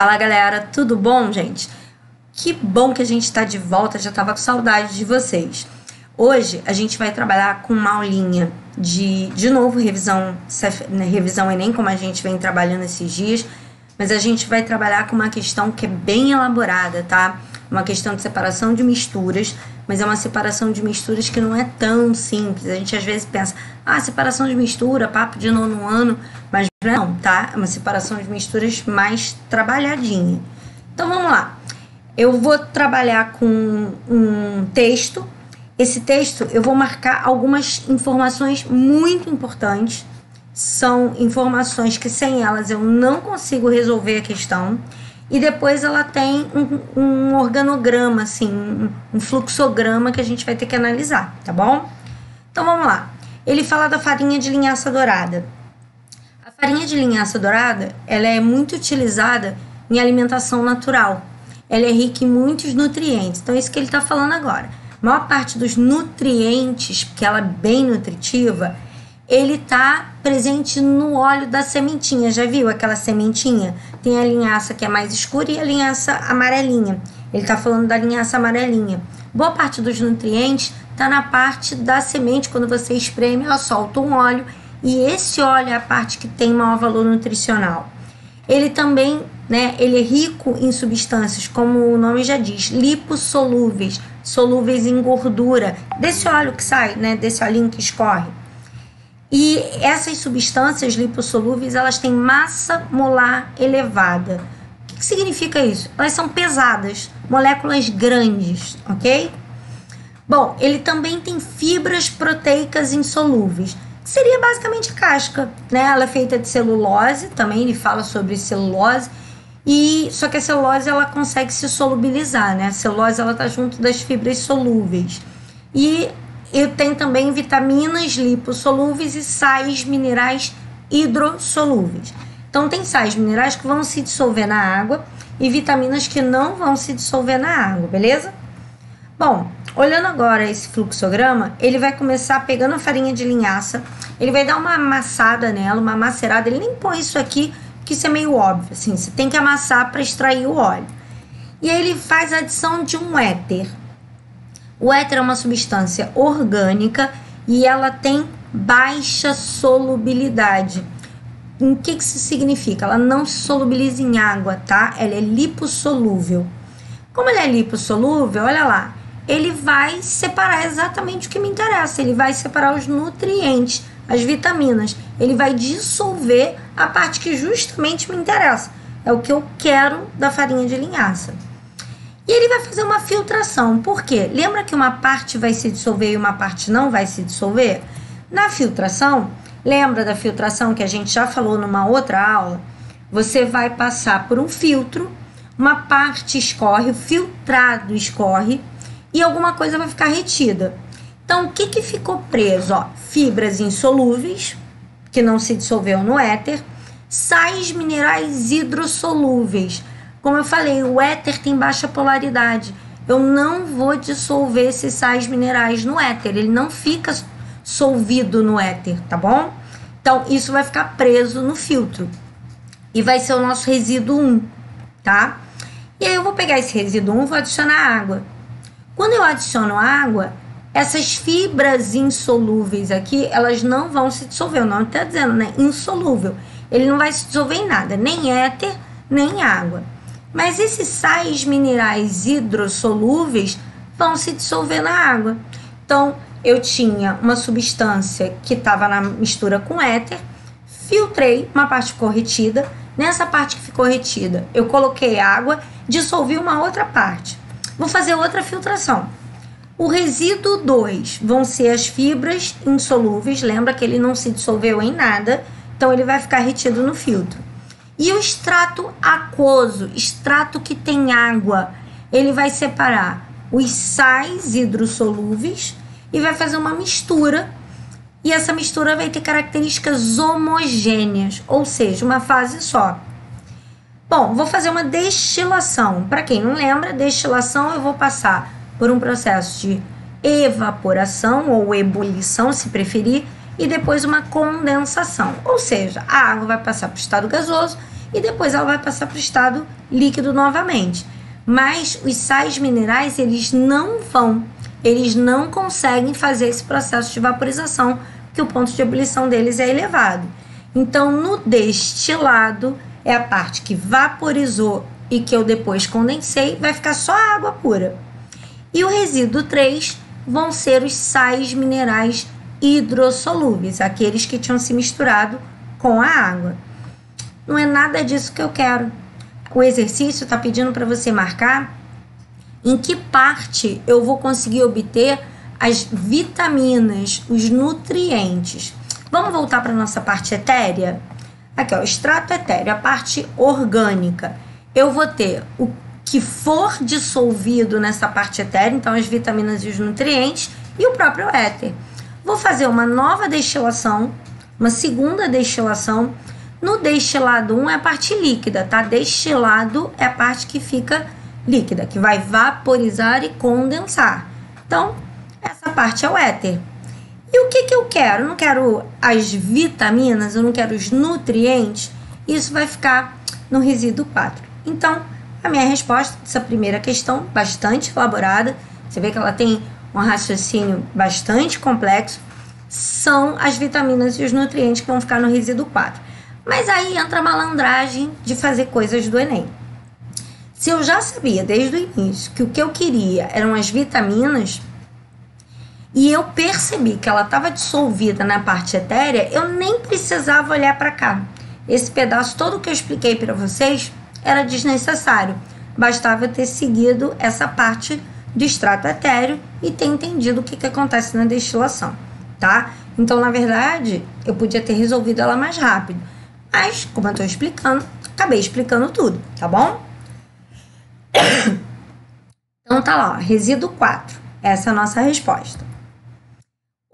Fala galera, tudo bom, gente? Que bom que a gente está de volta, já estava com saudade de vocês. Hoje a gente vai trabalhar com uma aulinha de novo, revisão Enem, como a gente vem trabalhando esses dias, mas a gente vai trabalhar com uma questão que é bem elaborada, tá? Uma questão de separação de misturas, mas é uma separação de misturas que não é tão simples. A gente às vezes pensa, separação de mistura, papo de nono ano, mas não, tá? É uma separação de misturas mais trabalhadinha. Então vamos lá. Eu vou trabalhar com um texto. Esse texto eu vou marcar algumas informações muito importantes. São informações que sem elas eu não consigo resolver a questão. E depois ela tem um organograma, assim, um fluxograma que a gente vai ter que analisar, tá bom? Então vamos lá. Ele fala da farinha de linhaça dourada. A farinha de linhaça dourada, ela é muito utilizada em alimentação natural. Ela é rica em muitos nutrientes. Então é isso que ele está falando agora. A maior parte dos nutrientes, porque ela é bem nutritiva, ele está presente no óleo da sementinha. Já viu aquela sementinha? Tem a linhaça que é mais escura e a linhaça amarelinha. Ele está falando da linhaça amarelinha. Boa parte dos nutrientes está na parte da semente. Quando você espreme, ela solta um óleo. E esse óleo é a parte que tem maior valor nutricional. Ele também, ele é rico em substâncias, como o nome já diz, lipossolúveis, solúveis em gordura. Desse óleo que sai, desse olhinho que escorre. E essas substâncias lipossolúveis, elas têm massa molar elevada. O que significa isso? Elas são pesadas, moléculas grandes, ok? Bom, ele também tem fibras proteicas insolúveis, que seria basicamente a casca, Ela é feita de celulose, também ele fala sobre celulose, só que a celulose, ela consegue se solubilizar, A celulose, ela tá junto das fibras solúveis. E tem também vitaminas lipossolúveis e sais minerais hidrossolúveis. Então, tem sais minerais que vão se dissolver na água e vitaminas que não vão se dissolver na água, beleza? Bom, olhando agora esse fluxograma, ele vai começar pegando a farinha de linhaça, ele vai dar uma amassada nela, uma macerada, ele nem põe isso aqui, porque isso é meio óbvio, assim, você tem que amassar para extrair o óleo. E aí ele faz a adição de um éter. O éter é uma substância orgânica e ela tem baixa solubilidade. O que isso significa? Ela não se solubiliza em água, tá? Ela é lipossolúvel. Como ela é lipossolúvel, olha lá, ele vai separar exatamente o que me interessa. Ele vai separar os nutrientes, as vitaminas. Ele vai dissolver a parte que justamente me interessa. É o que eu quero da farinha de linhaça. E ele vai fazer uma filtração. Por quê? Lembra que uma parte vai se dissolver e uma parte não vai se dissolver? Na filtração, lembra da filtração que a gente já falou numa outra aula? Você vai passar por um filtro, uma parte escorre, o filtrado escorre e alguma coisa vai ficar retida. Então, o que ficou preso? Fibras insolúveis, que não se dissolveu no éter, sais minerais hidrossolúveis. Como eu falei, o éter tem baixa polaridade. Eu não vou dissolver esses sais minerais no éter. Ele não fica solvido no éter, tá bom? Então, isso vai ficar preso no filtro. E vai ser o nosso resíduo 1, tá? E aí eu vou pegar esse resíduo 1 e vou adicionar água. Quando eu adiciono água, essas fibras insolúveis aqui, elas não vão se dissolver. O nome está dizendo, insolúvel. Ele não vai se dissolver em nada, nem éter, nem água. Mas esses sais minerais hidrossolúveis vão se dissolver na água. Então, eu tinha uma substância que estava na mistura com éter, filtrei, uma parte ficou retida. Nessa parte que ficou retida, eu coloquei água, dissolvi uma outra parte. Vou fazer outra filtração. O resíduo 2 vão ser as fibras insolúveis. Lembra que ele não se dissolveu em nada, então ele vai ficar retido no filtro. E o extrato aquoso, extrato que tem água, ele vai separar os sais hidrossolúveis e vai fazer uma mistura. E essa mistura vai ter características homogêneas, ou seja, uma fase só. Bom, vou fazer uma destilação. Para quem não lembra, destilação eu vou passar por um processo de evaporação ou ebulição, se preferir, e depois uma condensação. Ou seja, a água vai passar para o estado gasoso e depois ela vai passar para o estado líquido novamente. Mas os sais minerais, eles não conseguem fazer esse processo de vaporização, porque o ponto de ebulição deles é elevado. Então, no destilado, é a parte que vaporizou e que eu depois condensei, vai ficar só a água pura. E o resíduo 3 vão ser os sais minerais hidrossolúveis, aqueles que tinham se misturado com a água. Não é nada disso que eu quero. O exercício está pedindo para você marcar em que parte eu vou conseguir obter as vitaminas, os nutrientes. Vamos voltar para a nossa parte etérea? Aqui, ó, extrato etéreo, a parte orgânica. Eu vou ter o que for dissolvido nessa parte etérea, então as vitaminas e os nutrientes, e o próprio éter. Vou fazer uma nova destilação, uma segunda destilação. No destilado 1 é a parte líquida, tá? Destilado é a parte que fica líquida, que vai vaporizar e condensar. Então, essa parte é o éter. E o que eu quero? Eu não quero as vitaminas, eu não quero os nutrientes. Isso vai ficar no resíduo 4. Então, a minha resposta dessa primeira questão, bastante elaborada, você vê que ela tem um raciocínio bastante complexo, são as vitaminas e os nutrientes que vão ficar no resíduo 4. Mas aí entra a malandragem de fazer coisas do Enem. Se eu já sabia desde o início que o que eu queria eram as vitaminas, e eu percebi que ela estava dissolvida na parte etérea, eu nem precisava olhar para cá. Esse pedaço todo que eu expliquei para vocês era desnecessário. Bastava eu ter seguido essa parte do extrato etéreo e ter entendido o que acontece na destilação, tá? Então, na verdade, eu podia ter resolvido ela mais rápido. Mas, como eu estou explicando, acabei explicando tudo, tá bom? Então, tá lá, ó, resíduo 4. Essa é a nossa resposta.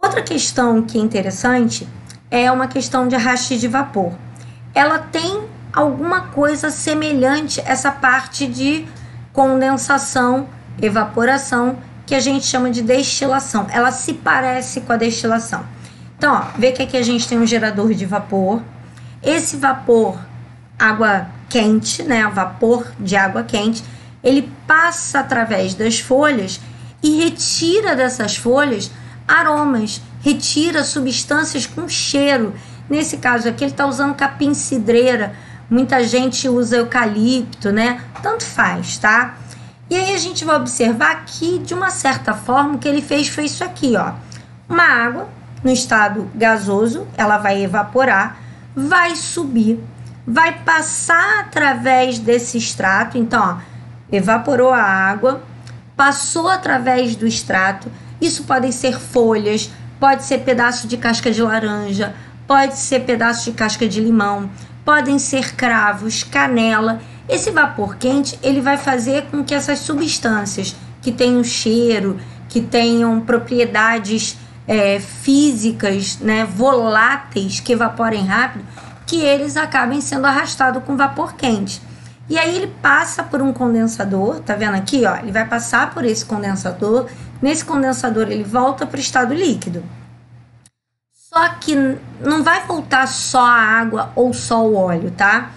Outra questão que é interessante é uma questão de arraste de vapor. Ela tem alguma coisa semelhante a essa parte de condensação, evaporação, que a gente chama de destilação. Ela se parece com a destilação. Então, ó, vê que aqui a gente tem um gerador de vapor. Esse vapor, água quente, né, o vapor de água quente, ele passa através das folhas e retira dessas folhas aromas, retira substâncias com cheiro. Nesse caso aqui, ele está usando capim-cidreira. Muita gente usa eucalipto, né? Tanto faz, tá? E aí a gente vai observar que, de uma certa forma, o que ele fez foi isso aqui, ó. Uma água no estado gasoso, ela vai evaporar, vai subir, vai passar através desse extrato. Então, ó, evaporou a água, passou através do extrato. Isso podem ser folhas, pode ser pedaço de casca de laranja, pode ser pedaço de casca de limão, podem ser cravos, canela. Esse vapor quente, ele vai fazer com que essas substâncias que tenham cheiro, que tenham propriedades físicas, né, voláteis, que evaporem rápido, que eles acabem sendo arrastados com vapor quente. E aí ele passa por um condensador, tá vendo aqui, ó? Ele vai passar por esse condensador. Nesse condensador ele volta para o estado líquido. Só que não vai voltar só a água ou só o óleo, tá?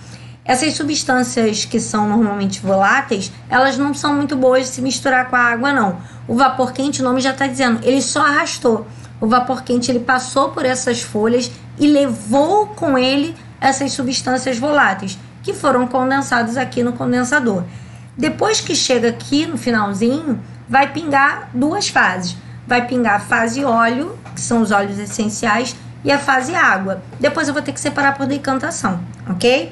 Essas substâncias que são normalmente voláteis, elas não são muito boas de se misturar com a água, não. O vapor quente, o nome já está dizendo, ele só arrastou. O vapor quente, ele passou por essas folhas e levou com ele essas substâncias voláteis, que foram condensadas aqui no condensador. Depois que chega aqui no finalzinho, vai pingar duas fases. Vai pingar a fase óleo, que são os óleos essenciais, e a fase água. Depois eu vou ter que separar por decantação, ok?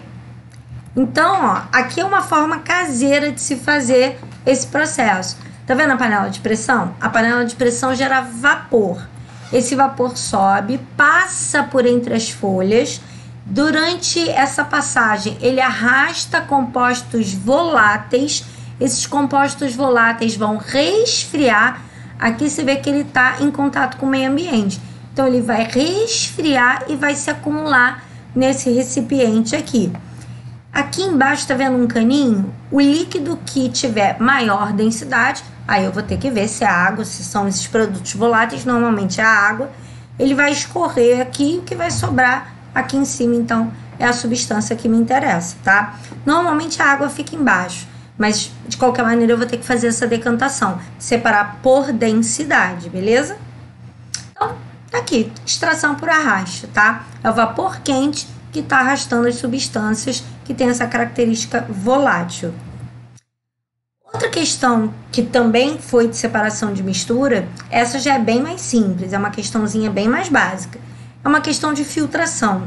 Então, ó, aqui é uma forma caseira de se fazer esse processo. Tá vendo a panela de pressão? A panela de pressão gera vapor. Esse vapor sobe, passa por entre as folhas. Durante essa passagem, ele arrasta compostos voláteis. Esses compostos voláteis vão resfriar. Aqui você vê que ele está em contato com o meio ambiente. Então, ele vai resfriar e vai se acumular nesse recipiente aqui. Aqui embaixo, tá vendo um caninho? O líquido que tiver maior densidade, aí eu vou ter que ver se é água, se são esses produtos voláteis, normalmente é a água. Ele vai escorrer aqui e o que vai sobrar aqui em cima, então, é a substância que me interessa, tá? Normalmente a água fica embaixo, mas de qualquer maneira eu vou ter que fazer essa decantação, separar por densidade, beleza? Então, tá aqui, extração por arrasto, tá? É o vapor quente que está arrastando as substâncias que tem essa característica volátil. Outra questão que também foi de separação de mistura, essa já é bem mais simples, é uma questãozinha bem mais básica. É uma questão de filtração.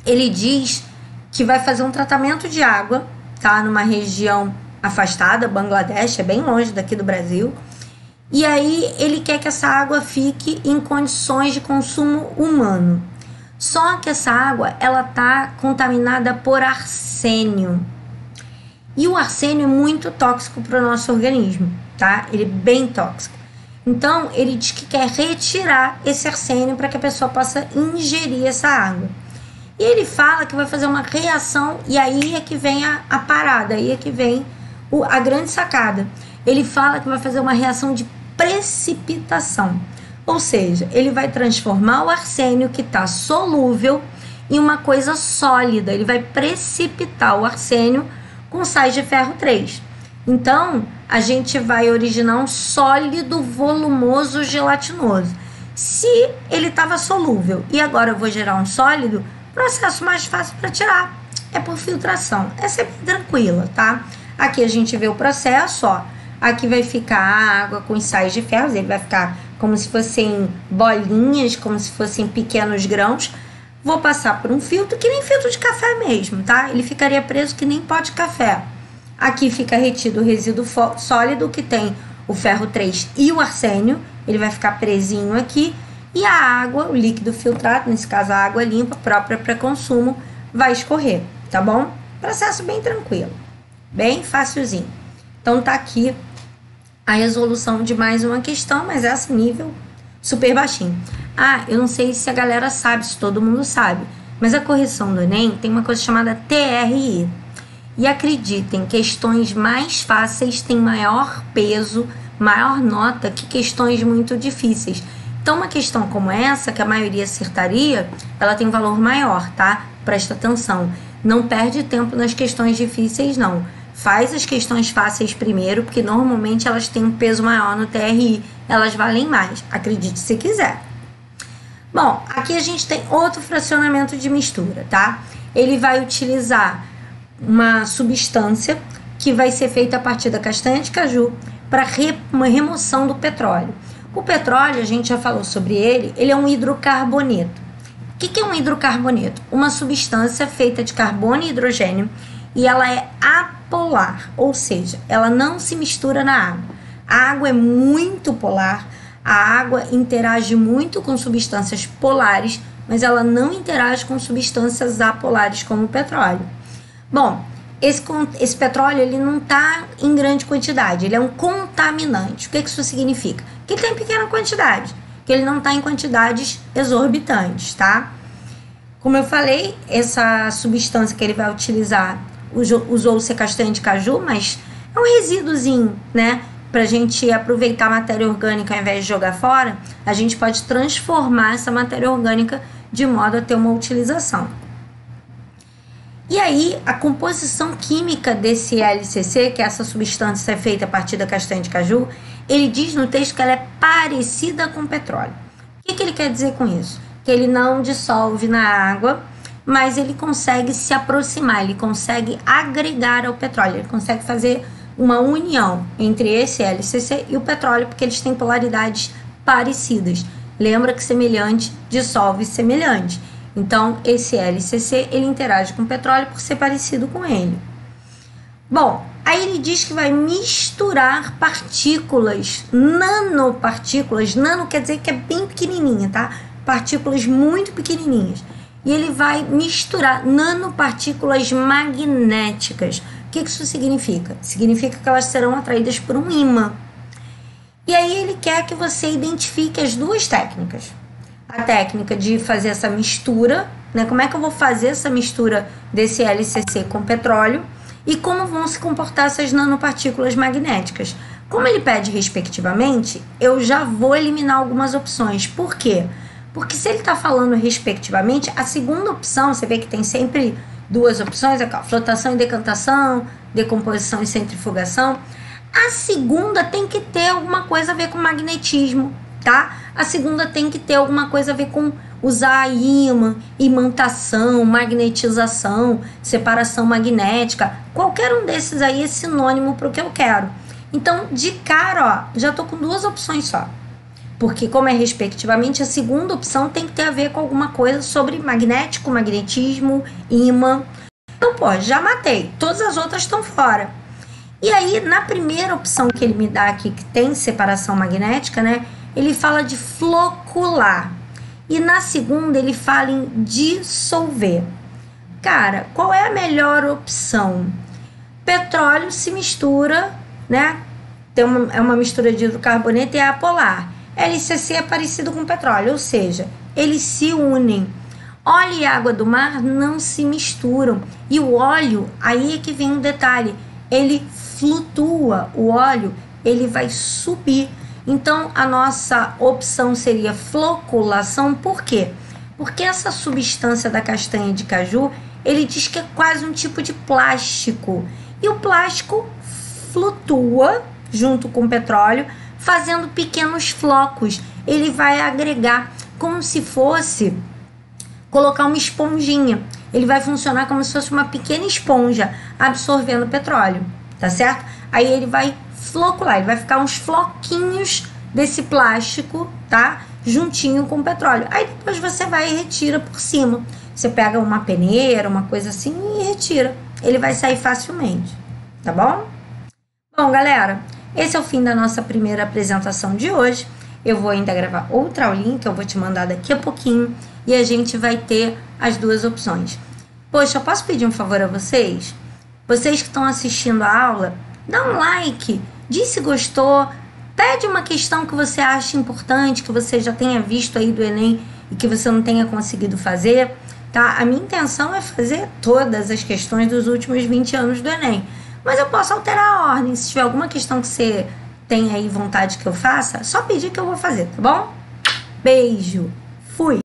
Ele diz que vai fazer um tratamento de água, tá? Numa região afastada, Bangladesh, é bem longe daqui do Brasil. E aí ele quer que essa água fique em condições de consumo humano. Só que essa água, ela tá contaminada por arsênio. E o arsênio é muito tóxico para o nosso organismo, tá? Ele é bem tóxico. Então, ele diz que quer retirar esse arsênio para que a pessoa possa ingerir essa água. E ele fala que vai fazer uma reação, e aí é que vem a parada, aí é que vem a grande sacada. Ele fala que vai fazer uma reação de precipitação. Ou seja, ele vai transformar o arsênio que está solúvel em uma coisa sólida. Ele vai precipitar o arsênio com sais de ferro 3. Então, a gente vai originar um sólido volumoso gelatinoso. Se ele estava solúvel e agora eu vou gerar um sólido, processo mais fácil para tirar é por filtração. Essa é bem tranquila, tá? Aqui a gente vê o processo, ó. Aqui vai ficar a água com os sais de ferro, ele vai ficar como se fossem bolinhas, como se fossem pequenos grãos. Vou passar por um filtro, que nem filtro de café mesmo, tá? Ele ficaria preso que nem pó de café. Aqui fica retido o resíduo sólido, que tem o ferro 3 e o arsênio. Ele vai ficar presinho aqui. E a água, o líquido filtrado, nesse caso a água limpa, própria para consumo, vai escorrer, tá bom? Processo bem tranquilo, bem facilzinho. Então tá aqui a resolução de mais uma questão, mas esse nível super baixinho. Ah, eu não sei se a galera sabe, se todo mundo sabe, mas a correção do Enem tem uma coisa chamada TRI. E acreditem, questões mais fáceis têm maior peso, maior nota que questões muito difíceis. Então, uma questão como essa, que a maioria acertaria, ela tem valor maior, tá? Presta atenção. Não perde tempo nas questões difíceis, não. Faz as questões fáceis primeiro, porque normalmente elas têm um peso maior no TRI. Elas valem mais, acredite se quiser. Bom, aqui a gente tem outro fracionamento de mistura, tá? Ele vai utilizar uma substância que vai ser feita a partir da castanha de caju para uma remoção do petróleo. O petróleo, a gente já falou sobre ele é um hidrocarboneto. O que é um hidrocarboneto? Uma substância feita de carbono e hidrogênio e ela é apolar, ou seja, ela não se mistura na água. A água é muito polar. A água interage muito com substâncias polares, mas ela não interage com substâncias apolares como o petróleo. Bom, esse petróleo ele não está em grande quantidade, ele é um contaminante. O que isso significa? Que ele está em pequena quantidade, que ele não está em quantidades exorbitantes, tá? Como eu falei, essa substância que ele vai utilizar, usou-se castanha de caju, mas é um resíduozinho, né? Para a gente aproveitar a matéria orgânica ao invés de jogar fora, a gente pode transformar essa matéria orgânica de modo a ter uma utilização. E aí, a composição química desse LCC, que é essa substância feita a partir da castanha de caju, ele diz no texto que ela é parecida com petróleo. O que ele quer dizer com isso? Que ele não dissolve na água, mas ele consegue se aproximar, ele consegue agregar ao petróleo, ele consegue fazer uma união entre esse LCC e o petróleo, porque eles têm polaridades parecidas. Lembra que semelhante dissolve semelhante. Então, esse LCC, ele interage com o petróleo por ser parecido com ele. Bom, aí ele diz que vai misturar partículas, nanopartículas, nano quer dizer que é bem pequenininha, tá? Partículas muito pequenininhas. E ele vai misturar nanopartículas magnéticas. O que isso significa? Significa que elas serão atraídas por um ímã. E aí ele quer que você identifique as duas técnicas. A técnica de fazer essa mistura, né? Como é que eu vou fazer essa mistura desse LCC com petróleo e como vão se comportar essas nanopartículas magnéticas. Como ele pede respectivamente, eu já vou eliminar algumas opções. Por quê? Porque se ele está falando respectivamente, a segunda opção, você vê que tem sempre duas opções, aqui, ó, flotação e decantação, decomposição e centrifugação. A segunda tem que ter alguma coisa a ver com magnetismo, tá? A segunda tem que ter alguma coisa a ver com usar ímã, imantação, magnetização, separação magnética. Qualquer um desses aí é sinônimo para o que eu quero. Então, de cara, ó, já tô com duas opções só. Porque como é respectivamente, a segunda opção tem que ter a ver com alguma coisa sobre magnético, magnetismo, ímã. Então, pô, já matei. Todas as outras estão fora. E aí, na primeira opção que ele me dá aqui, que tem separação magnética, né? Ele fala de flocular. E na segunda, ele fala em dissolver. Cara, qual é a melhor opção? Petróleo se mistura, né? É uma mistura de hidrocarboneto e é apolar. LCC é parecido com petróleo, ou seja, eles se unem. Óleo e água do mar não se misturam. E o óleo, aí é que vem um detalhe, ele flutua, o óleo, ele vai subir. Então, a nossa opção seria floculação, por quê? Porque essa substância da castanha de caju, ele diz que é quase um tipo de plástico. E o plástico flutua junto com o petróleo, fazendo pequenos flocos. Ele vai agregar como se fosse colocar uma esponjinha. Ele vai funcionar como se fosse uma pequena esponja absorvendo o petróleo, tá certo? Aí ele vai flocular, ele vai ficar uns floquinhos desse plástico, tá? Juntinho com o petróleo. Aí depois você vai e retira por cima. Você pega uma peneira, uma coisa assim e retira. Ele vai sair facilmente, tá bom? Bom, galera, esse é o fim da nossa primeira apresentação de hoje. Eu vou ainda gravar outra aulinha que eu vou te mandar daqui a pouquinho e a gente vai ter as duas opções. Poxa, eu posso pedir um favor a vocês? Vocês que estão assistindo a aula, dá um like, diz se gostou, pede uma questão que você acha importante, que você já tenha visto aí do Enem e que você não tenha conseguido fazer, tá? A minha intenção é fazer todas as questões dos últimos 20 anos do Enem. Mas eu posso alterar a ordem. Se tiver alguma questão que você tem aí vontade que eu faça, só pedir que eu vou fazer, tá bom? Beijo! Fui!